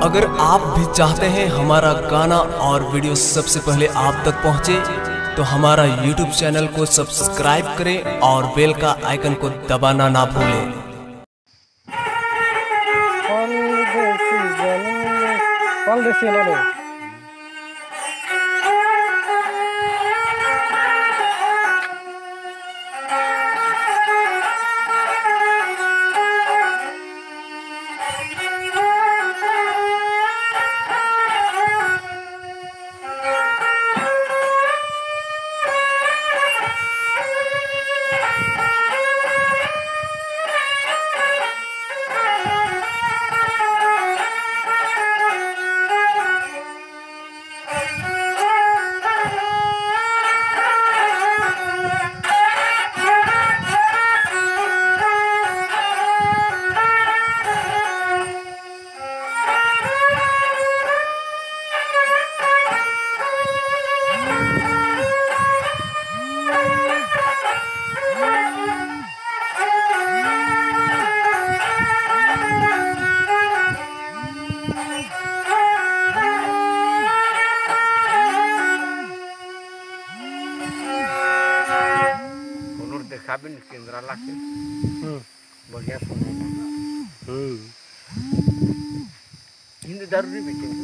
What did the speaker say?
अगर आप भी चाहते हैं हमारा गाना और वीडियो सबसे पहले आप तक पहुंचे, तो हमारा YouTube चैनल को सब्सक्राइब करें और बेल का आइकन को दबाना ना भूलें। देखाबे केंद्र ला के बढ़िया सुनेगा। हिंदी जरूरी बेचे।